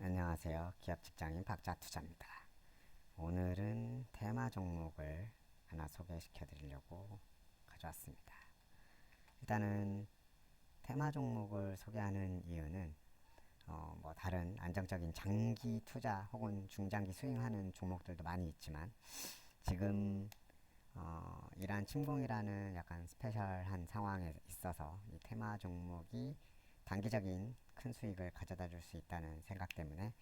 안녕하세요. 기업직장인 박자투자입니다. 오늘은 테마 종목을 하나 소개시켜 드리려고 가져왔습니다. 일단은 테마 종목을 소개하는 이유는 다른 안정적인 장기 투자 혹은 중장기 스윙하는 종목들도 많이 있지만 지금 이러한 침공이라는 약간 스페셜한 상황에 있어서 이 테마 종목이 단기적인 큰 수익을 가져다 줄 수 있다는 생각 때문에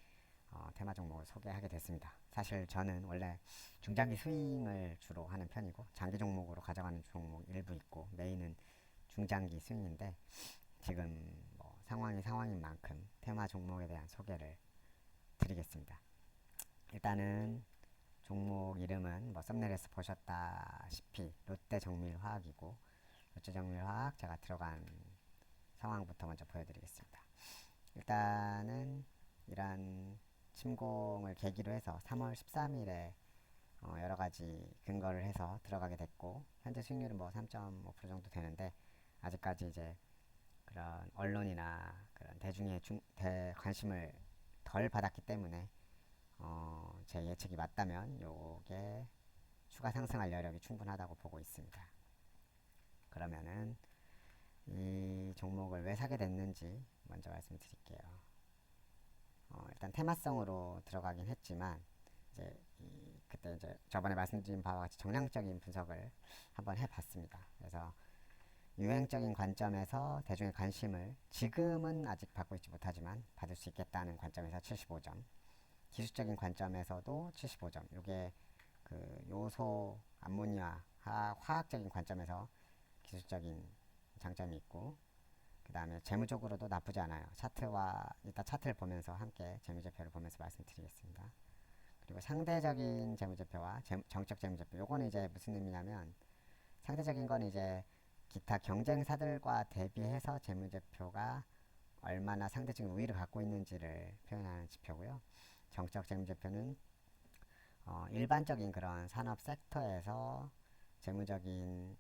테마 종목을 소개하게 됐습니다. 사실 저는 원래 중장기 스윙을 주로 하는 편이고 장기 종목으로 가져가는 종목 일부 있고 메인은 중장기 스윙인데 지금 상황이 상황인 만큼 테마 종목에 대한 소개를 드리겠습니다. 일단은 종목 이름은 썸네일에서 보셨다시피 롯데정밀화학이고 롯데정밀화학 제가 들어간 상황부터 먼저 보여드리겠습니다. 일단은 이런 침공을 계기로 해서 3월 13일에 여러 가지 근거를 해서 들어가게 됐고 현재 수익률은 3.5% 정도 되는데 아직까지 이제 그런 언론이나 그런 대중의 관심을 덜 받았기 때문에 제 예측이 맞다면 요게 추가 상승할 여력이 충분하다고 보고 있습니다. 그러면은 이 종목을 왜 사게 됐는지 먼저 말씀드릴게요. 일단 테마성으로 들어가긴 했지만 그때 이제 저번에 말씀드린 바와 같이 정량적인 분석을 한번 해봤습니다. 그래서 유행적인 관점에서 대중의 관심을 지금은 아직 받고 있지 못하지만 받을 수 있겠다는 관점에서 75점, 기술적인 관점에서도 75점. 이게 그 요소 암모니아 화학적인 관점에서 기술적인 장점이 있고 그 다음에 재무적으로도 나쁘지 않아요. 차트와 이따 차트를 보면서 함께 재무제표를 보면서 말씀드리겠습니다. 그리고 상대적인 재무제표와 정적 재무제표, 요거는 이제 무슨 의미냐면 상대적인 건 이제 기타 경쟁사들과 대비해서 재무제표가 얼마나 상대적인 우위를 갖고 있는지를 표현하는 지표고요. 정적 재무제표는 일반적인 그런 산업 섹터에서 재무적인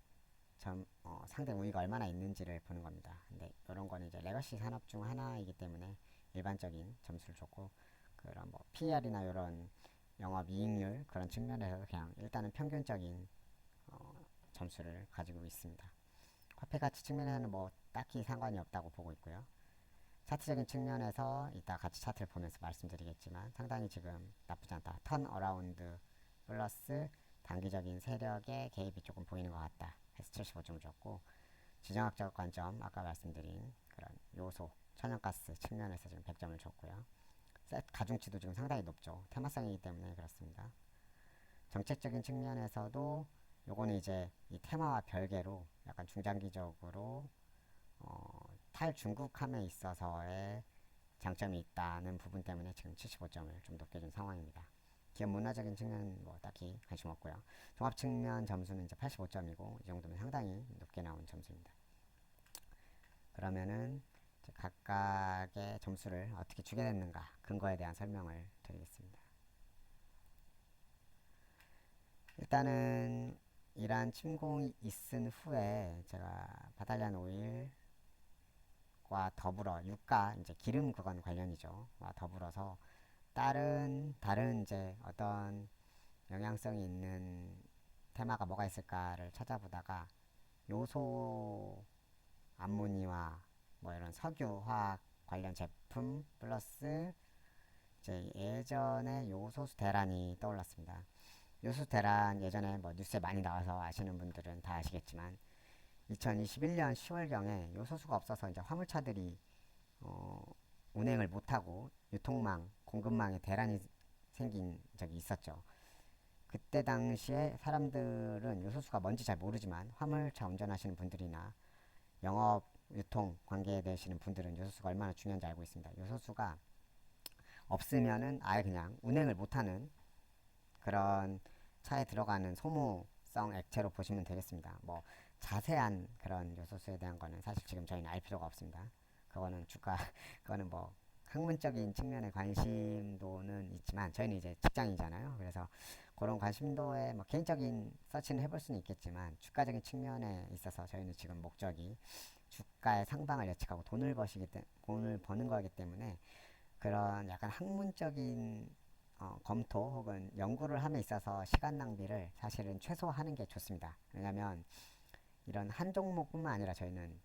상대 우위가 얼마나 있는지를 보는 겁니다. 근데 이런 거는 이제 레거시 산업 중 하나이기 때문에 일반적인 점수를 줬고 그런 PR이나 이런 영업이익률 그런 측면에서 그냥 일단은 평균적인 점수를 가지고 있습니다. 화폐 가치 측면에서는 딱히 상관이 없다고 보고 있고요. 차트적인 측면에서 이따 같이 차트를 보면서 말씀드리겠지만 상당히 지금 나쁘지 않다. 턴 어라운드 플러스 단기적인 세력의 개입이 조금 보이는 것 같다 해서 75점을 줬고 지정학적 관점 아까 말씀드린 그런 요소 천연가스 측면에서 지금 100점을 줬고요. 가중치도 지금 상당히 높죠. 테마성이기 때문에 그렇습니다. 정책적인 측면에서도 요거는 이제 이 테마와 별개로 약간 중장기적으로 탈중국함에 있어서의 장점이 있다는 부분 때문에 지금 75점을 좀 높게 준 상황입니다. 기업 문화적인 측면은 딱히 관심 없고요. 종합 측면 점수는 이제 85점이고 이 정도면 상당히 높게 나온 점수입니다. 그러면은 각각의 점수를 어떻게 주게 됐는가 근거에 대한 설명을 드리겠습니다. 일단은 이러한 침공이 있은 후에 제가 바탈리안 오일과 더불어 유가 이제 기름 그건 관련이죠. 와 더불어서 다른 이제 어떤 영향성이 있는 테마가 뭐가 있을까를 찾아보다가 요소 암모니와 이런 석유화학 관련 제품 플러스 이제 예전에 요소수 대란이 떠올랐습니다. 요소수 대란 예전에 뉴스에 많이 나와서 아시는 분들은 다 아시겠지만 2021년 10월경에 요소수가 없어서 이제 화물차들이 운행을 못하고 유통망, 공급망에 대란이 생긴 적이 있었죠. 그때 당시에 사람들은 요소수가 뭔지 잘 모르지만 화물차 운전하시는 분들이나 영업, 유통 관계에 되시는 분들은 요소수가 얼마나 중요한지 알고 있습니다. 요소수가 없으면은 아예 그냥 운행을 못하는 그런 차에 들어가는 소모성 액체로 보시면 되겠습니다. 자세한 그런 요소수에 대한 거는 사실 지금 저희는 알 필요가 없습니다. 그거는 그거는 학문적인 측면의 관심도는 있지만 저희는 이제 직장이잖아요. 그래서 그런 관심도에 개인적인 서치는 해볼 수는 있겠지만 주가적인 측면에 있어서 저희는 지금 목적이 주가의 상방을 예측하고 돈을 버는 거기 때문에 그런 약간 학문적인 검토 혹은 연구를 함에 있어서 시간 낭비를 사실은 최소화하는 게 좋습니다. 왜냐하면 이런 한 종목뿐만 아니라 저희는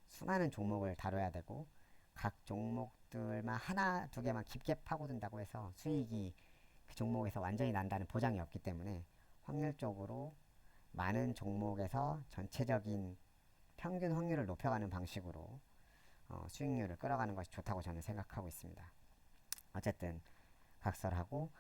수많은 종목을 다뤄야 되고 각 종목들만 하나 두 개만 깊게 파고든다고 해서 수익이 그 종목에서 완전히 난다는 보장이 없기 때문에 확률적으로 많은 종목에서 전체적인 평균 확률을 높여가는 방식으로 수익률을 끌어가는 것이 좋다고 저는 생각하고 있습니다. 어쨌든 각설하고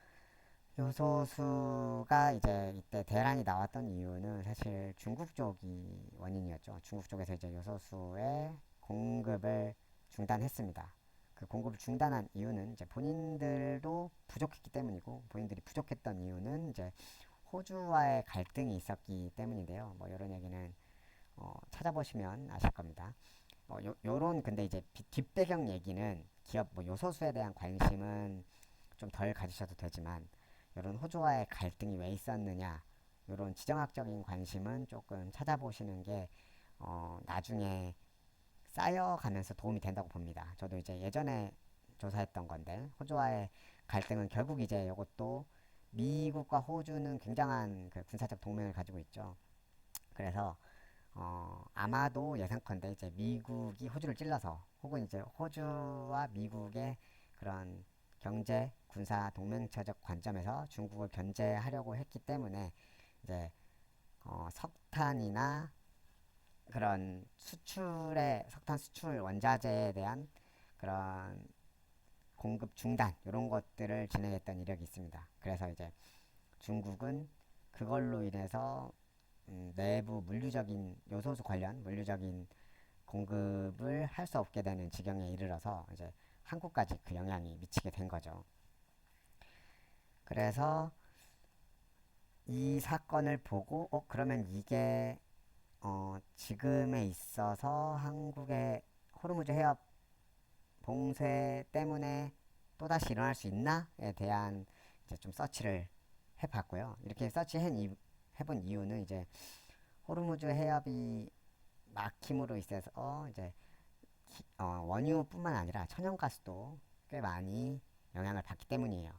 요소수가 이제 이때 대란이 나왔던 이유는 사실 중국 쪽이 원인이었죠. 중국 쪽에서 이제 요소수의 공급을 중단했습니다. 그 공급을 중단한 이유는 이제 본인들도 부족했기 때문이고, 본인들이 부족했던 이유는 이제 호주와의 갈등이 있었기 때문인데요. 뭐 이런 얘기는 찾아보시면 아실 겁니다. 요런 근데 이제 뒷배경 얘기는 기업 뭐 요소수에 대한 관심은 좀 덜 가지셔도 되지만 이런 호주와의 갈등이 왜 있었느냐 이런 지정학적인 관심은 조금 찾아보시는 게 나중에 쌓여가면서 도움이 된다고 봅니다. 저도 이제 예전에 조사했던 건데 호주와의 갈등은 결국 이제 이것도 미국과 호주는 굉장한 그 군사적 동맹을 가지고 있죠. 그래서 아마도 예상컨대 이제 미국이 호주를 찔러서 혹은 이제 호주와 미국의 그런 경제, 군사 동맹처적 관점에서 중국을 견제하려고 했기 때문에 이제 석탄이나 그런 수출의 석탄 수출 원자재에 대한 그런 공급 중단 이런 것들을 진행했던 이력이 있습니다. 그래서 이제 중국은 그걸로 인해서 내부 물류적인 요소수 관련 물류적인 공급을 할 수 없게 되는 지경에 이르러서 이제 한국까지 그 영향이 미치게 된 거죠. 그래서 이 사건을 보고 그러면 이게 지금에 있어서 한국의 호르무즈 해협 봉쇄 때문에 또다시 일어날 수 있나에 대한 이제 좀 서치를 해봤고요. 이렇게 해본 이유는 이제 호르무즈 해협이 막힘으로 있어서 이제 원유뿐만 아니라 천연가스도 꽤 많이 영향을 받기 때문이에요.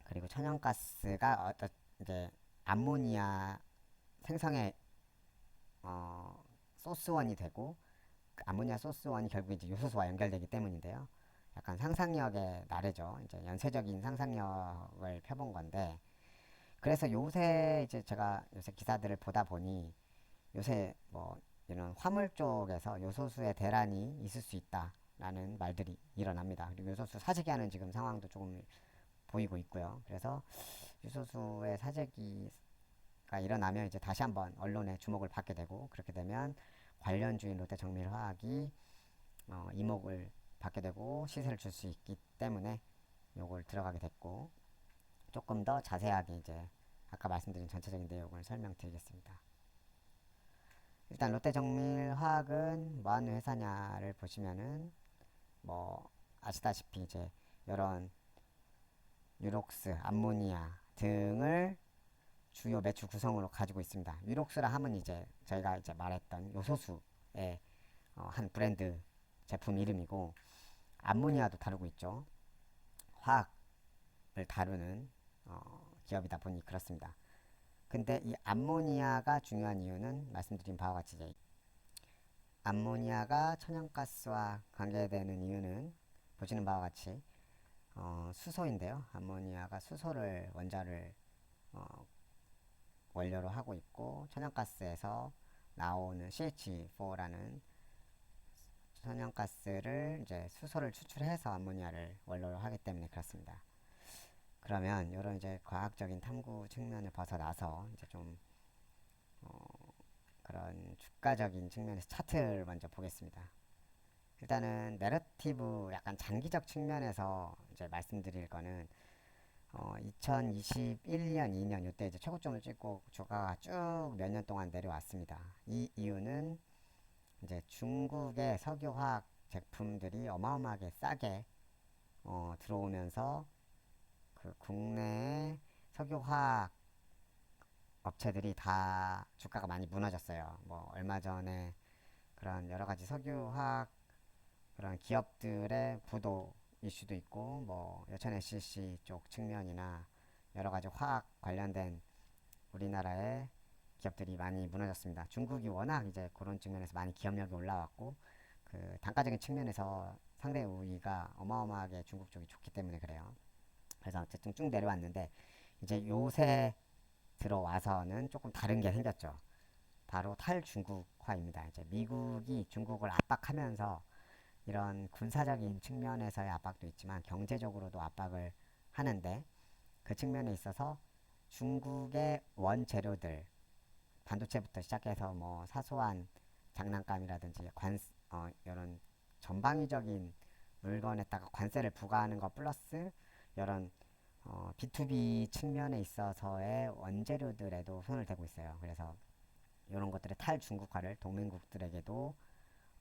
그리고 천연가스가 이제 암모니아 생성의 소스원이 되고 그 암모니아 소스원이 결국 이제 요소수와 연결되기 때문인데요. 약간 상상력의 나래죠. 이제 연쇄적인 상상력을 펴본 건데 그래서 요새 이제 제가 요새 기사들을 보다 보니 요새 뭐 이런 화물 쪽에서 요소수의 대란이 있을 수 있다라는 말들이 일어납니다. 그리고 요소수 사재기하는 지금 상황도 조금 보이고 있고요. 그래서 요소수의 사재기가 일어나면 이제 다시 한번 언론의 주목을 받게 되고 그렇게 되면 관련주인 롯데정밀화학이 이목을 받게 되고 시세를 줄 수 있기 때문에 요걸 들어가게 됐고 조금 더 자세하게 이제 아까 말씀드린 전체적인 내용을 설명드리겠습니다. 일단 롯데정밀화학은 뭐 하는 회사냐를 보시면은 뭐 아시다시피 이제 이런 유록스, 암모니아 등을 주요 매출 구성으로 가지고 있습니다. 유록스라 하면 이제 저희가 이제 말했던 요소수의 한 브랜드 제품 이름이고 암모니아도 다루고 있죠. 화학을 다루는 기업이다 보니 그렇습니다. 근데 이 암모니아가 중요한 이유는 말씀드린 바와 같이 이제 암모니아가 천연가스와 관계되는 이유는 보시는 바와 같이 수소인데요. 암모니아가 수소를 원자를 원료로 하고 있고 천연가스에서 나오는 CH4라는 천연가스를 이제 수소를 추출해서 암모니아를 원료로 하기 때문에 그렇습니다. 그러면 이런 이제 과학적인 탐구 측면을 벗어나서 이제 좀 그런 주가적인 측면에서 차트를 먼저 보겠습니다. 일단은 내러티브 약간 장기적 측면에서 이제 말씀드릴 거는 2021년, 2년 이때 이제 최고점을 찍고 주가가 쭉 몇 년 동안 내려왔습니다. 이 이유는 이제 중국의 석유화학 제품들이 어마어마하게 싸게 들어오면서 그 국내의 석유화학 업체들이 다 주가가 많이 무너졌어요. 뭐 얼마 전에 그런 여러 가지 석유화학 그런 기업들의 부도 이슈도 있고 뭐 여천 SCC 쪽 측면이나 여러 가지 화학 관련된 우리나라의 기업들이 많이 무너졌습니다. 중국이 워낙 이제 그런 측면에서 많이 기업력이 올라왔고 그 단가적인 측면에서 상대 우위가 어마어마하게 중국 쪽이 좋기 때문에 그래요. 그래서 어쨌든 쭉 내려왔는데 이제 요새 들어와서는 조금 다른 게 생겼죠. 바로 탈중국화입니다. 이제 미국이 중국을 압박하면서 이런 군사적인 측면에서의 압박도 있지만 경제적으로도 압박을 하는데 그 측면에 있어서 중국의 원재료들 반도체부터 시작해서 뭐 사소한 장난감이라든지 이런 전방위적인 물건에다가 관세를 부과하는 것 플러스 이런 B2B 측면에 있어서의 원재료들에도 손을 대고 있어요. 그래서 이런 것들의 탈중국화를 동맹국들에게도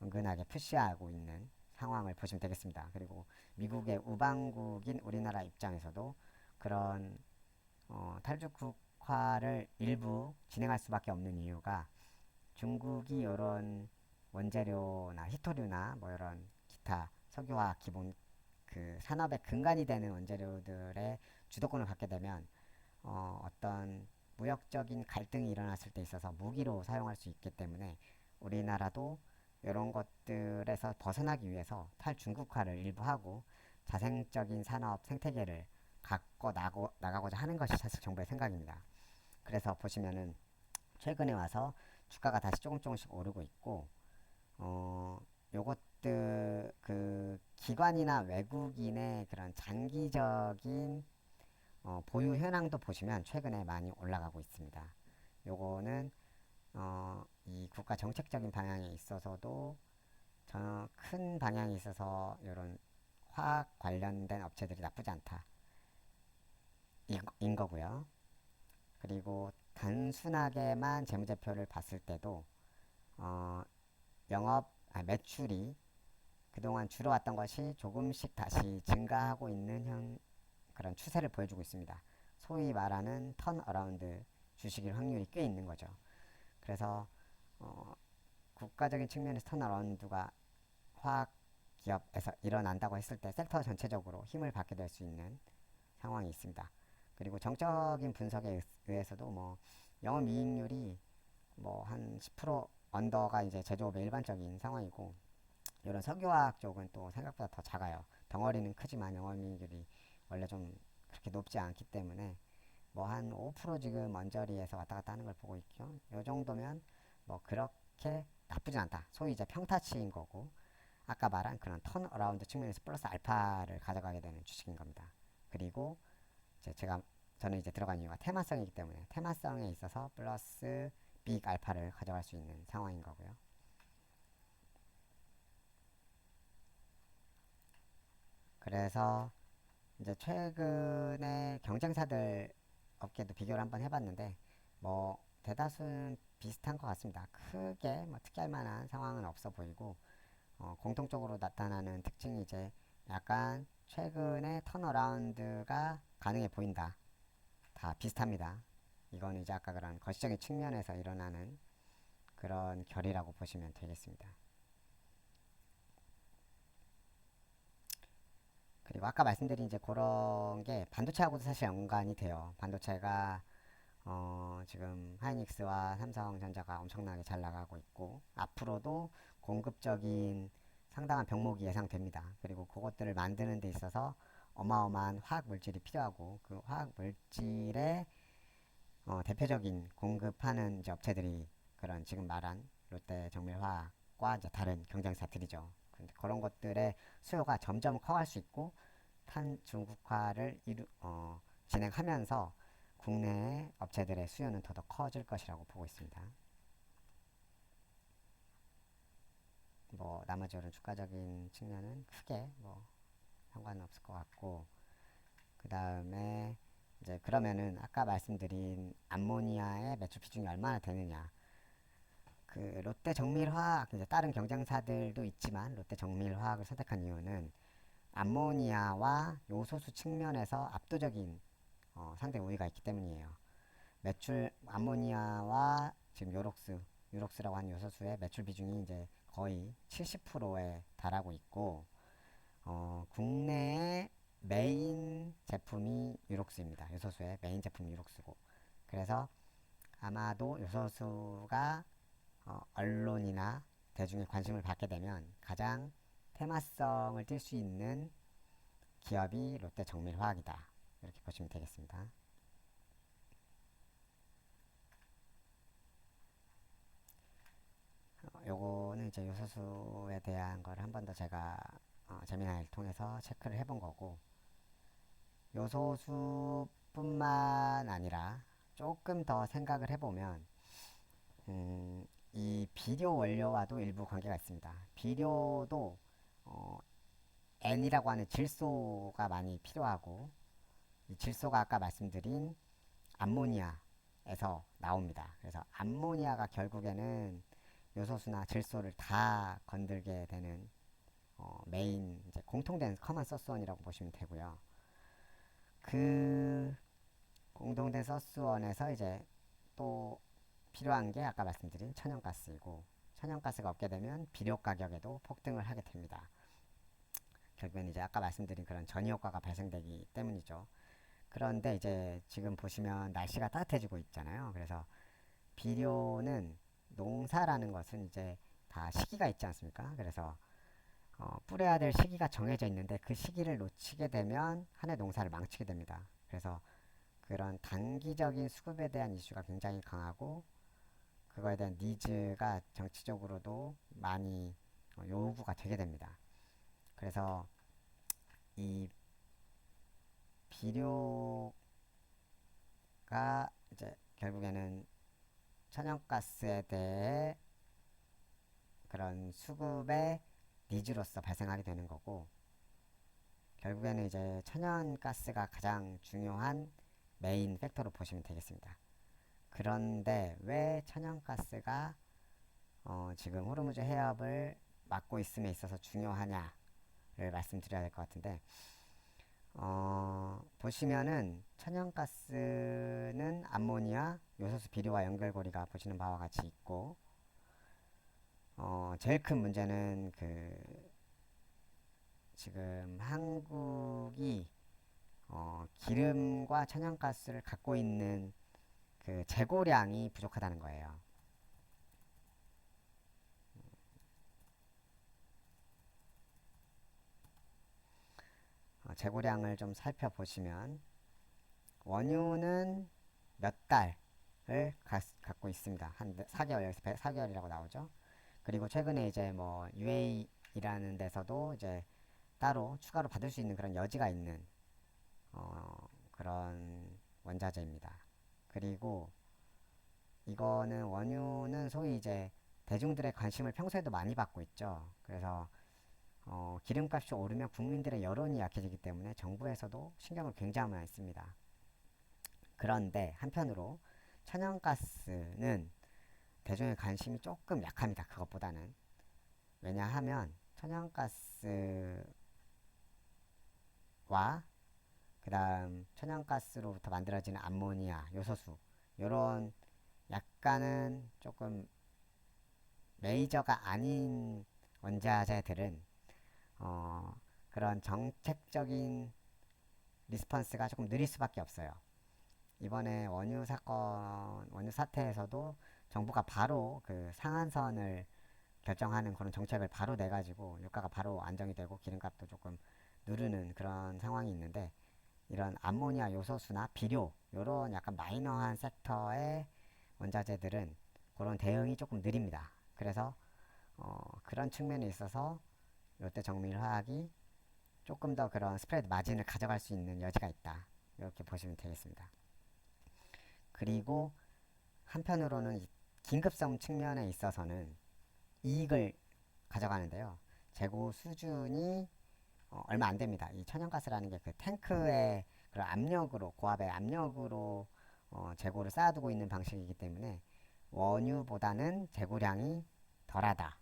은근하게 푸시하고 있는 상황을 보시면 되겠습니다. 그리고 미국의 우방국인 우리나라 입장에서도 그런 탈중국화를 일부 진행할 수밖에 없는 이유가 중국이 이런 원재료나 히토류나 뭐 이런 기타 석유화 기본 그 산업의 근간이 되는 원재료들의 주도권을 갖게 되면 어떤 무역적인 갈등이 일어났을 때 있어서 무기로 사용할 수 있기 때문에 우리나라도 이런 것들에서 벗어나기 위해서 탈중국화를 일부 하고 자생적인 산업 생태계를 갖고 나가고자 하는 것이 사실 정부의 생각입니다. 그래서 보시면은 최근에 와서 주가가 다시 조금씩 오르고 있고 요것들 그 기관이나 외국인의 그런 장기적인 보유 현황도 보시면 최근에 많이 올라가고 있습니다. 요거는 이 국가 정책적인 방향에 있어서도 큰 방향에 있어서 이런 화학 관련된 업체들이 나쁘지 않다 인 거고요. 그리고 단순하게만 재무제표를 봤을 때도 어, 매출이 그동안 줄어왔던 것이 조금씩 다시 증가하고 있는 그런 추세를 보여주고 있습니다. 소위 말하는 턴어라운드 주식일 확률이 꽤 있는 거죠. 그래서 어, 국가적인 측면에서 턴어라운드가 화학 기업에서 일어난다고 했을 때 섹터 전체적으로 힘을 받게 될 수 있는 상황이 있습니다. 그리고 정적인 분석에 의해서도 뭐 영업이익률이 뭐 한 10% 언더가 이제 제조업의 일반적인 상황이고 이런 석유화학 쪽은 또 생각보다 더 작아요. 덩어리는 크지만 영업이익률이 원래 좀 그렇게 높지 않기 때문에 뭐 한 5% 지금 언저리에서 왔다 갔다 하는 걸 보고 있죠. 이 정도면 뭐 그렇게 나쁘진 않다. 소위 이제 평타치인 거고 아까 말한 그런 턴어라운드 측면에서 플러스 알파를 가져가게 되는 주식인 겁니다. 그리고 이제 저는 이제 들어간 이유가 테마성이기 때문에 테마성에 있어서 플러스 빅 알파를 가져갈 수 있는 상황인 거고요. 그래서 이제 최근에 경쟁사들 업계도 비교를 한번 해봤는데 뭐 대다수는 비슷한 것 같습니다. 크게 뭐 특이할 만한 상황은 없어 보이고 공통적으로 나타나는 특징이 이제 약간 최근에 턴어라운드가 가능해 보인다. 다 비슷합니다. 이건 이제 아까 그런 거시적인 측면에서 일어나는 그런 결이라고 보시면 되겠습니다. 그리고 아까 말씀드린 이제 그런 게 반도체하고도 사실 연관이 돼요. 반도체가 지금 하이닉스와 삼성전자가 엄청나게 잘 나가고 있고 앞으로도 공급적인 상당한 병목이 예상됩니다. 그리고 그것들을 만드는 데 있어서 어마어마한 화학 물질이 필요하고 그 화학 물질의 대표적인 공급하는 이제 업체들이 그런 지금 말한 롯데 정밀화학과 이제 다른 경쟁사들이죠. 근데 그런 것들의 수요가 점점 커갈 수 있고 탄중국화를 진행하면서 국내 업체들의 수요는 더더 커질 것이라고 보고 있습니다. 뭐 나머지 이런 주가적인 측면은 크게 뭐 상관은 없을 것 같고 그 다음에 이제 그러면은 아까 말씀드린 암모니아의 매출 비중이 얼마나 되느냐 그 롯데 정밀화학 이제 다른 경쟁사들도 있지만 롯데 정밀화학을 선택한 이유는 암모니아와 요소수 측면에서 압도적인 상대 우위가 있기 때문이에요. 매출 암모니아와 지금 유록스라고 하는 요소수의 매출 비중이 이제 거의 70%에 달하고 있고, 국내의 메인 제품이 유록스입니다. 요소수의 메인 제품이 유록스고, 그래서 아마도 요소수가 언론이나 대중의 관심을 받게 되면 가장 테마성을 띌 수 있는 기업이 롯데정밀화학이다. 이렇게 보시면 되겠습니다. 요거는 이제 요소수에 대한 걸 한 번 더 제가 재미나이를 통해서 체크를 해본 거고, 요소수뿐만 아니라 조금 더 생각을 해보면 이 비료 원료와도 일부 관계가 있습니다. 비료도 N이라고 하는 질소가 많이 필요하고, 이 질소가 아까 말씀드린 암모니아에서 나옵니다. 그래서 암모니아가 결국에는 요소수나 질소를 다 건들게 되는 메인 이제 공통된 커먼 소스원이라고 보시면 되고요. 그 공동된 소스원에서 이제 또 필요한 게 아까 말씀드린 천연가스이고, 천연가스가 없게 되면 비료 가격에도 폭등을 하게 됩니다. 결국엔 이제 아까 말씀드린 그런 전이효과가 발생되기 때문이죠. 그런데 이제 지금 보시면 날씨가 따뜻해지고 있잖아요. 그래서 비료는 농사라는 것은 이제 다 시기가 있지 않습니까? 그래서 뿌려야 될 시기가 정해져 있는데 그 시기를 놓치게 되면 한 해 농사를 망치게 됩니다. 그래서 그런 단기적인 수급에 대한 이슈가 굉장히 강하고, 그거에 대한 니즈가 정치적으로도 많이 요구가 되게 됩니다. 그래서 이 비료가 이제 결국에는 천연가스에 대해 그런 수급의 니즈로서 발생하게 되는 거고, 결국에는 이제 천연가스가 가장 중요한 메인 팩터로 보시면 되겠습니다. 그런데 왜 천연가스가 지금 호르무즈 해협을 막고 있음에 있어서 중요하냐를 말씀드려야 될 것 같은데, 보시면은 천연가스는 암모니아, 요소수 비료와 연결고리가 보시는 바와 같이 있고, 제일 큰 문제는 지금 한국이 기름과 천연가스를 갖고 있는 그 재고량이 부족하다는 거예요. 재고량을 좀 살펴보시면 원유는 몇 달을 갖고 있습니다. 한 4개월, 여기서 4개월이라고 나오죠. 그리고 최근에 이제 뭐 UAE라는 데서도 이제 따로 추가로 받을 수 있는 그런 여지가 있는 그런 원자재입니다. 그리고 이거는 원유는 소위 이제 대중들의 관심을 평소에도 많이 받고 있죠. 그래서 기름값이 오르면 국민들의 여론이 약해지기 때문에 정부에서도 신경을 굉장히 많이 씁니다. 그런데 한편으로 천연가스는 대중의 관심이 조금 약합니다. 그것보다는. 왜냐하면 천연가스와 그 다음 천연가스로부터 만들어지는 암모니아, 요소수 요런 약간은 조금 메이저가 아닌 원자재들은 그런 정책적인 리스폰스가 조금 느릴 수밖에 없어요. 이번에 원유 사건, 원유 사태에서도 정부가 바로 그 상한선을 결정하는 그런 정책을 바로 내가지고 유가가 바로 안정이 되고 기름값도 조금 누르는 그런 상황이 있는데, 이런 암모니아 요소수나 비료 요런 약간 마이너한 섹터의 원자재들은 그런 대응이 조금 느립니다. 그래서 그런 측면에 있어서 롯데정밀화학이 조금 더 그런 스프레드 마진을 가져갈 수 있는 여지가 있다. 이렇게 보시면 되겠습니다. 그리고 한편으로는 긴급성 측면에 있어서는 이익을 가져가는데요. 재고 수준이 얼마 안 됩니다. 이 천연가스라는 게 그 탱크의 그런 압력으로, 고압의 압력으로 재고를 쌓아두고 있는 방식이기 때문에 원유보다는 재고량이 덜하다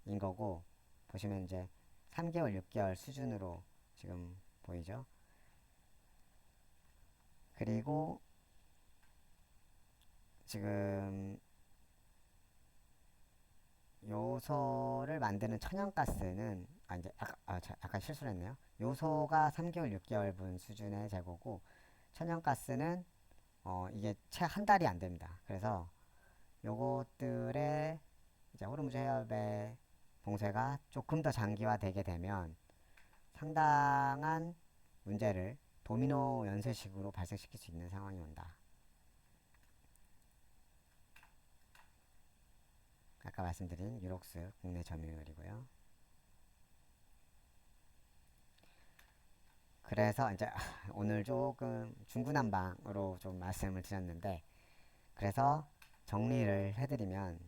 인 거고, 보시면 이제 3개월, 6개월 수준으로 지금 보이죠. 그리고 지금 요소를 만드는 천연가스는 이제 약간 실수를 했네요. 요소가 3개월, 6개월분 수준의 재고고 천연가스는 이게 채 한 달이 안 됩니다. 그래서 요것들의 이제 호르무즈 해협의 봉쇄가 조금 더 장기화되게 되면 상당한 문제를 도미노 연쇄식으로 발생시킬 수 있는 상황이 온다. 아까 말씀드린 유록스 국내 점유율이고요. 그래서 이제 오늘 조금 중구난방으로 좀 말씀을 드렸는데, 그래서 정리를 해드리면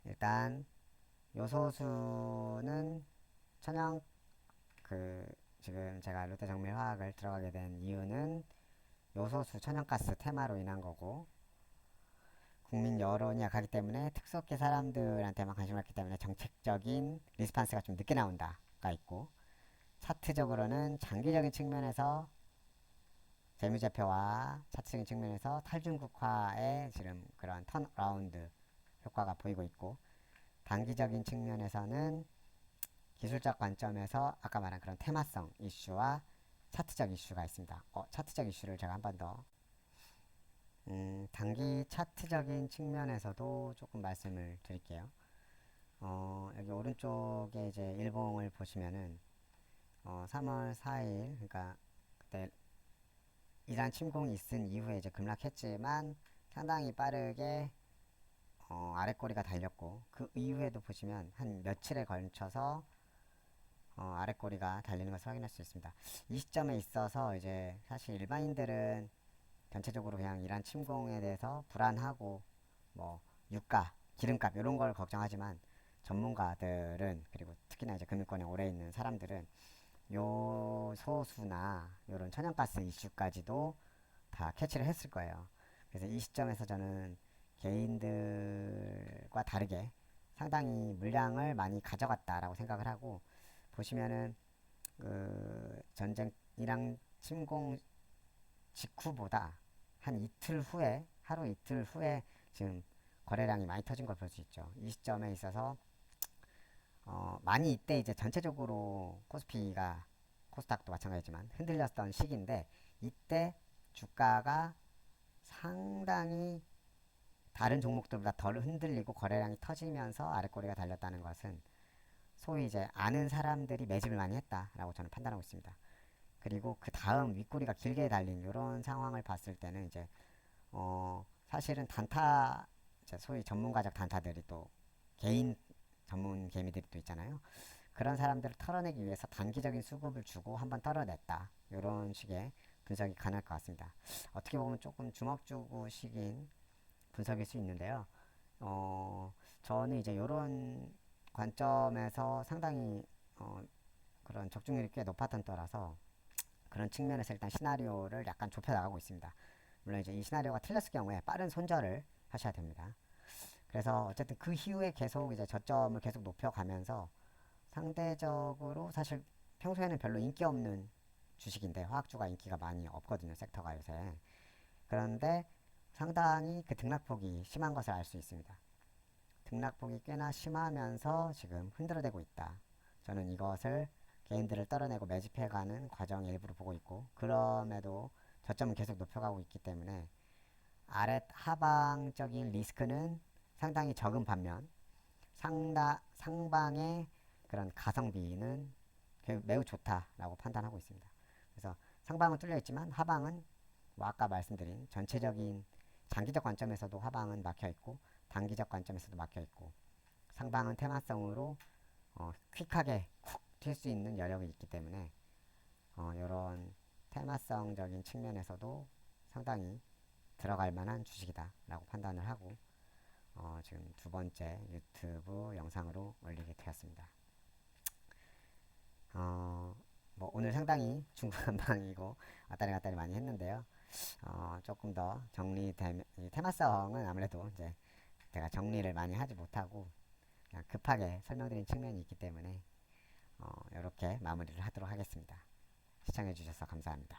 일단 요소수는 천연 그 지금 제가 롯데정밀화학을 들어가게 된 이유는 요소수 천연가스 테마로 인한 거고, 국민 여론이 약하기 때문에 특수업계 사람들한테만 관심을 갖기 때문에 정책적인 리스판스가 좀 늦게 나온다가 있고, 차트적으로는 장기적인 측면에서 재무제표와 차트적인 측면에서 탈중국화의 지금 그런 턴어라운드 효과가 보이고 있고, 단기적인 측면에서는 기술적 관점에서 아까 말한 그런 테마성 이슈와 차트적 이슈가 있습니다. 차트적 이슈를 제가 한 번 더 단기 차트적인 측면에서도 조금 말씀을 드릴게요. 여기 오른쪽에 이제 일봉을 보시면은 3월 4일, 그러니까 그때 이란 침공이 있은 이후에 이제 급락했지만 상당히 빠르게 아랫꼬리가 달렸고, 그 이후에도 보시면 한 며칠에 걸쳐서 아랫꼬리가 달리는 것을 확인할 수 있습니다. 이 시점에 있어서 이제 사실 일반인들은 전체적으로 그냥 이란 침공에 대해서 불안하고 뭐 유가, 기름값 이런 걸 걱정하지만, 전문가들은, 그리고 특히나 이제 금융권에 오래 있는 사람들은 요소수나 이런 천연가스 이슈까지도 다 캐치를 했을 거예요. 그래서 이 시점에서 저는 개인들과 다르게 상당히 물량을 많이 가져갔다라고 생각을 하고, 보시면은 그 전쟁이랑 침공 직후보다 한 이틀 후에, 하루 이틀 후에 지금 거래량이 많이 터진 걸 볼 수 있죠. 이 시점에 있어서 많이 이때 이제 전체적으로 코스피가, 코스닥도 마찬가지지만 흔들렸던 시기인데, 이때 주가가 상당히 다른 종목들보다 덜 흔들리고 거래량이 터지면서 아랫꼬리가 달렸다는 것은 소위 이제 아는 사람들이 매집을 많이 했다라고 저는 판단하고 있습니다. 그리고 그 다음 윗꼬리가 길게 달린 이런 상황을 봤을 때는 이제 사실은 단타, 소위 전문가적 단타들이 또 개인 전문 개미들이 또 있잖아요. 그런 사람들을 털어내기 위해서 단기적인 수급을 주고 한번 털어냈다, 이런 식의 분석이 가능할 것 같습니다. 어떻게 보면 조금 주먹주구식인 분석일 수 있는데요. 저는 이제 이런 관점에서 상당히 그런 적중률이 꽤 높았던 때라서 그런 측면에서 일단 시나리오를 약간 좁혀 나가고 있습니다. 물론 이제 이 시나리오가 틀렸을 경우에 빠른 손절을 하셔야 됩니다. 그래서 어쨌든 그 이후에 계속 이제 저점을 계속 높여가면서 상대적으로, 사실 평소에는 별로 인기 없는 주식인데 화학주가 인기가 많이 없거든요, 섹터가 요새. 그런데 상당히 그 등락폭이 심한 것을 알 수 있습니다. 등락폭이 꽤나 심하면서 지금 흔들어대고 있다. 저는 이것을 개인들을 떨어내고 매집해가는 과정 일부로 보고 있고, 그럼에도 저점은 계속 높여가고 있기 때문에 아랫 하방적인 리스크는 상당히 적은 반면 상방의 그런 가성비는 매우 좋다라고 판단하고 있습니다. 그래서 상방은 뚫려 있지만 하방은 뭐 아까 말씀드린 전체적인 장기적 관점에서도 하방은 막혀 있고, 단기적 관점에서도 막혀 있고, 상방은 테마성으로 퀵하게 쿡 튈 수 있는 여력이 있기 때문에 이런 테마성적인 측면에서도 상당히 들어갈 만한 주식이다라고 판단을 하고 지금 두 번째 유튜브 영상으로 올리게 되었습니다. 뭐 오늘 상당히 중구난방이고 왔다리 갔다리 많이 했는데요. 조금 더 정리되면, 테마성은 아무래도 이제 제가 정리를 많이 하지 못하고 그냥 급하게 설명드린 측면이 있기 때문에 이렇게 마무리를 하도록 하겠습니다. 시청해주셔서 감사합니다.